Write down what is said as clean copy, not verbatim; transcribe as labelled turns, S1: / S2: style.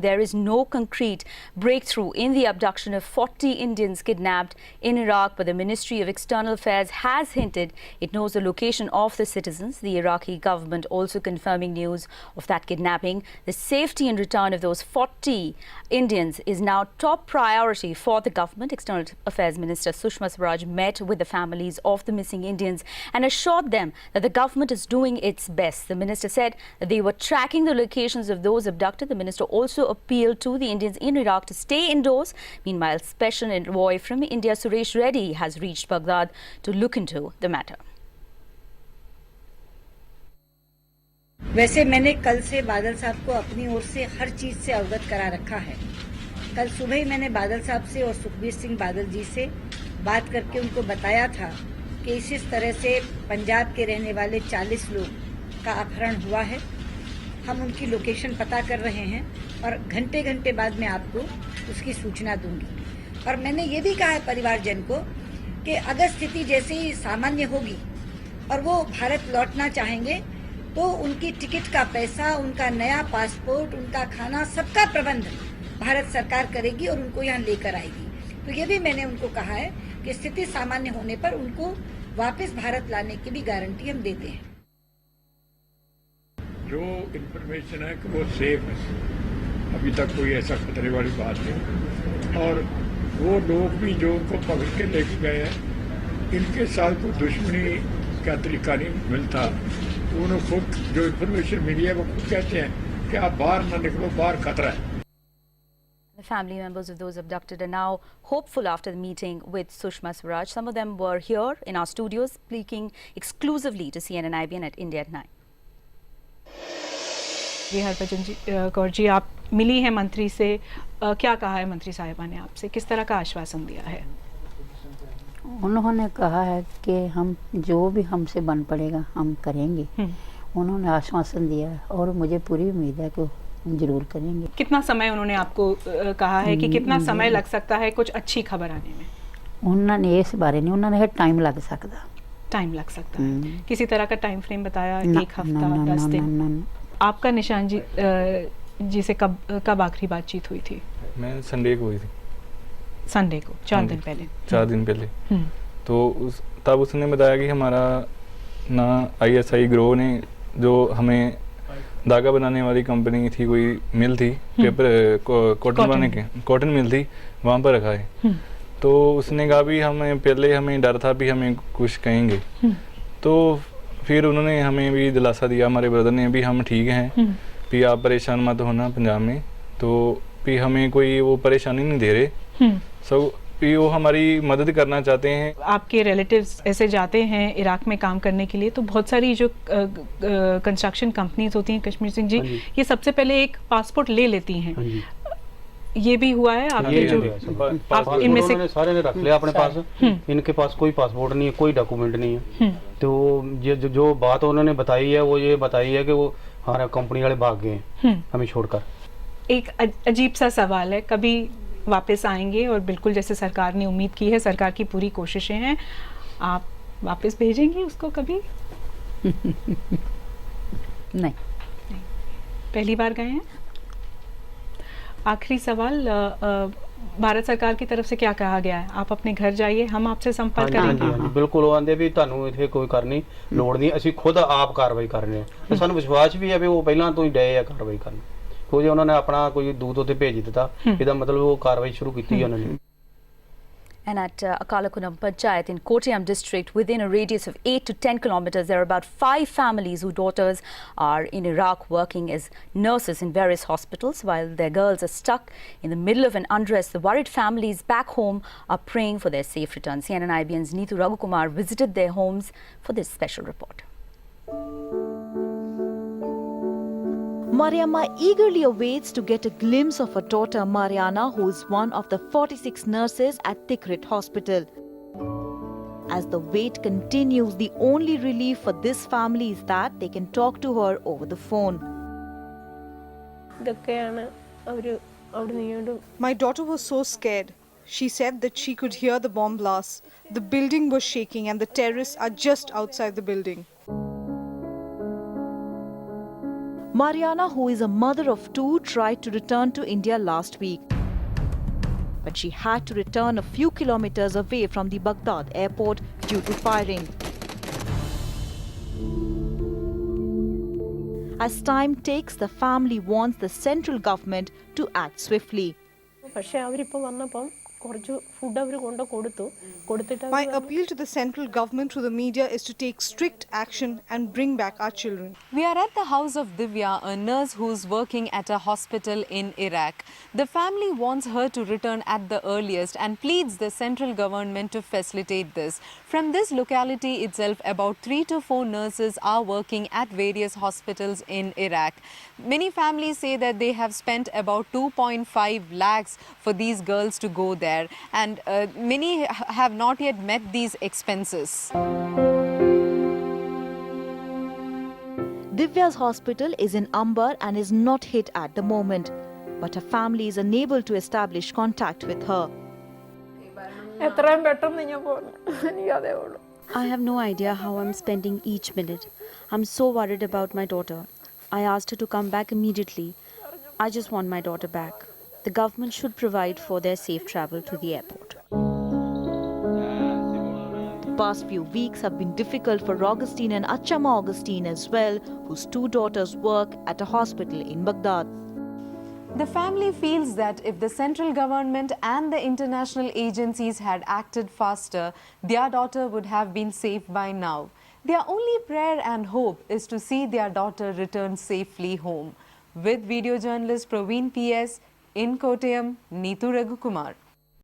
S1: there is no concrete breakthrough in the abduction of 40 Indians kidnapped in Iraq, but the Ministry of External Affairs has hinted it knows the location of the citizens. The Iraqi government also confirming news of that kidnapping. The safety and return of those 40 Indians is now top priority for the government. External Affairs Minister Sushma Swaraj met with the families of the missing Indians and assured them that the government is doing its best. The minister said that they were tracking the locations of those abducted. The minister also appealed to the Indians in Iraq to stay indoors. Meanwhile, special envoy from India, Suresh Reddy, has reached Baghdad to look into the matter.
S2: वैसे मैंने कल से बादल साहब को अपनी ओर से हर चीज से अवगत करा रखा है। कल सुबह ही मैंने बादल साहब से और सुखबीर सिंह बादल जी से बात करके उनको बताया था कि इस तरह से पंजाब के रहने वाले 40 लोग का अपहरण हुआ है। हम उनकी लोकेशन पता कर रहे हैं और घंटे घंटे बाद में आपको उसकी सूचना दूंगी। और मैंने ये भी कहा है परिवारजन को कि अगर स्थिति जैसे ही सामान्य होगी और वो भारत लौटना चाहेंगे तो उनकी टिकट का पैसा, उनका नया पासपोर्ट, उनका खाना, सबका प्रबंध भारत सरकार करेगी और उनको यहाँ लेकर आएगी। तो ये भी मैंने उनको कहा है कि स्थिति सामान्य होने पर उनको वापस भारत लाने की भी गारंटी हम देते हैं।
S3: जो इन्फॉर्मेशन है कि वो सेफ है, अभी तक कोई ऐसा खतरे वाली बात नहीं। और वो लोग भी जो उनको पकड़ के लेके गए हैं, इनके साथ कोई दुश्मनी का तरीका नहीं मिलता। तो उन्हें खुद जो इन्फॉर्मेशन मिली है वो खुद कहते हैं कि आप बाहर ना निकलो, बाहर खतरा है।
S1: The family members of those abducted are now hopeful after the meeting with Sushma Swaraj. Some of them were here in our studios speaking exclusively to CNN IBN at India at 9.
S4: जी हरभजन कौर जी, आप मिली हैं मंत्री से, क्या कहा है मंत्री साहिबा ने आपसे, किस तरह का आश्वासन दिया है?
S5: उन्होंने कहा है कि हम जो भी हमसे बन पड़ेगा हम करेंगे। उन्होंने आश्वासन दिया है और मुझे पूरी उम्मीद है कि जरूर करेंगे।
S4: कितना समय उन्होंने आपको कहा है कि कितना समय लग सकता है कुछ अच्छी खबर आने में?
S5: उन्होंने इस बारे नहीं, उन्होंने टाइम लग सकता।
S4: टाइम लग सकता है, किसी तरह का टाइम फ्रेम बताया? एक हफ्ता, 10 दिन? आपका निशान जी से कब आखिरी बातचीत हुई थी?
S6: मैं संडे को हुई थी।
S4: संडे को, 4 दिन पहले?
S6: 4 दिन पहले। तो तब उसने बताया कि हमारा ना ISI ग्रो ने जो हमें धागा बनाने वाली कंपनी थी, कोई मिल थी, पेपर कॉटन बनाने के, कॉटन मिल थी, वहाँ पर रखा है। तो उसने कहा भी हमें डर था भी हमें कुछ कहेंगे। तो फिर उन्होंने हमें भी दिलासा दिया, हमारे ब्रदर ने भी, हम ठीक हैं भी, आप परेशान मत होना पंजाब में। तो भी हमें कोई वो परेशानी नहीं दे रहे, सब भी वो हमारी मदद करना चाहते हैं।
S4: आपके रिलेटिव्स ऐसे जाते हैं इराक में काम करने के लिए, तो बहुत सारी जो कंस्ट्रक्शन कंपनीज होती हैं कश्मीर सिंह जी, ये सबसे पहले एक पासपोर्ट ले लेती हैं। ये भी हुआ है आपके? जो आप इनमें से
S7: सारे ने रख लिया अपने पास, इनके पास कोई पासपोर्ट नहीं है, कोई डॉक्यूमेंट नहीं है। तो ये जो बात उन्होंने बताई है वो ये बताई है कि वो हमारा कंपनी वाले भाग गए हैं हमें छोड़कर।
S4: एक अजीब सा सवाल है, कभी वापस आएंगे? और बिल्कुल जैसे सरकार ने उम्मीद की है, सरकार की पूरी कोशिशें हैं, आप वापस भेजेंगे उसको कभी?
S5: नहीं।
S4: पहली बार गए हैं? आखिरी सवाल, भारत सरकार की तरफ से क्या कहा गया है? आप अपने घर जाइए, हम आपसे संपर्क करेंगे।
S7: बिल्कुल, आंदे भी ਤੁਹਾਨੂੰ ਇੱਥੇ ਕੋਈ ਕਰਨੀ ਲੋੜ ਨਹੀਂ, ਅਸੀਂ ਖੁਦ ਆਪ ਕਾਰਵਾਈ ਕਰਨੇ ਆ। ਸਾਨੂੰ ਵਿਸ਼ਵਾਸ ਵੀ ਹੈ ਵੀ ਉਹ ਪਹਿਲਾਂ ਤੋਂ ਹੀ ਡਏ ਆ ਕਾਰਵਾਈ ਕਰਨ। तो जो उन्होंने अपना कोई दूत उते भेज दिता, ਇਹਦਾ मतलब वो कार्रवाई शुरू की थी उन्होंने।
S1: And at Akalakunam Panchayat in Kottayam district, within a radius of 8 to 10 kilometers, there are about 5 families whose daughters are in Iraq working as nurses in various hospitals, while their girls are stuck in the middle of an undress. The worried families back home are praying for their safe return. CNN IBN's Neetu Raghukumar visited their homes for this special report.
S8: Mariamma eagerly awaits to get a glimpse of her daughter Mariana, who is one of the 46 nurses at Tikrit Hospital. As the wait continues, the only relief for this family is that they can talk to her over the phone.
S9: My daughter was so scared. She said that she could hear the bomb blasts. The building was shaking and the terrorists are just outside the building.
S8: Mariana, who is a mother of two, tried to return to India last week. But she had to return a few kilometers away from the Baghdad airport due to firing. As time takes, the family wants the central government to act swiftly.
S9: My appeal to the central government through the media is to take strict action and bring back our children.
S10: We are at the house of Divya, a nurse who's working at a hospital in Iraq. The family wants her to return at the earliest and pleads the central government to facilitate this. From this locality itself, about 3 to 4 nurses are working at various hospitals in Iraq. Many families say that they have spent about 2.5 lakhs for these girls to go there, and many have not yet met these expenses.
S8: Divya's hospital is in Amber and is not hit at the moment, but her family is unable to establish contact with her.
S11: I have no idea how I'm spending each minute. I'm so worried about my daughter. I asked her to come back immediately. I just want my daughter back. The government should provide for their safe travel to the airport.
S8: The past few weeks have been difficult for Augustine and Achama Augustine as well, whose 2 daughters work at a hospital in Baghdad.
S10: The family feels that if the central government and the international agencies had acted faster, their daughter would have been safe by now. Their only prayer and hope is to see their daughter return safely home. With video journalist Praveen PS, in Kottayam, Neetu Raghukumar.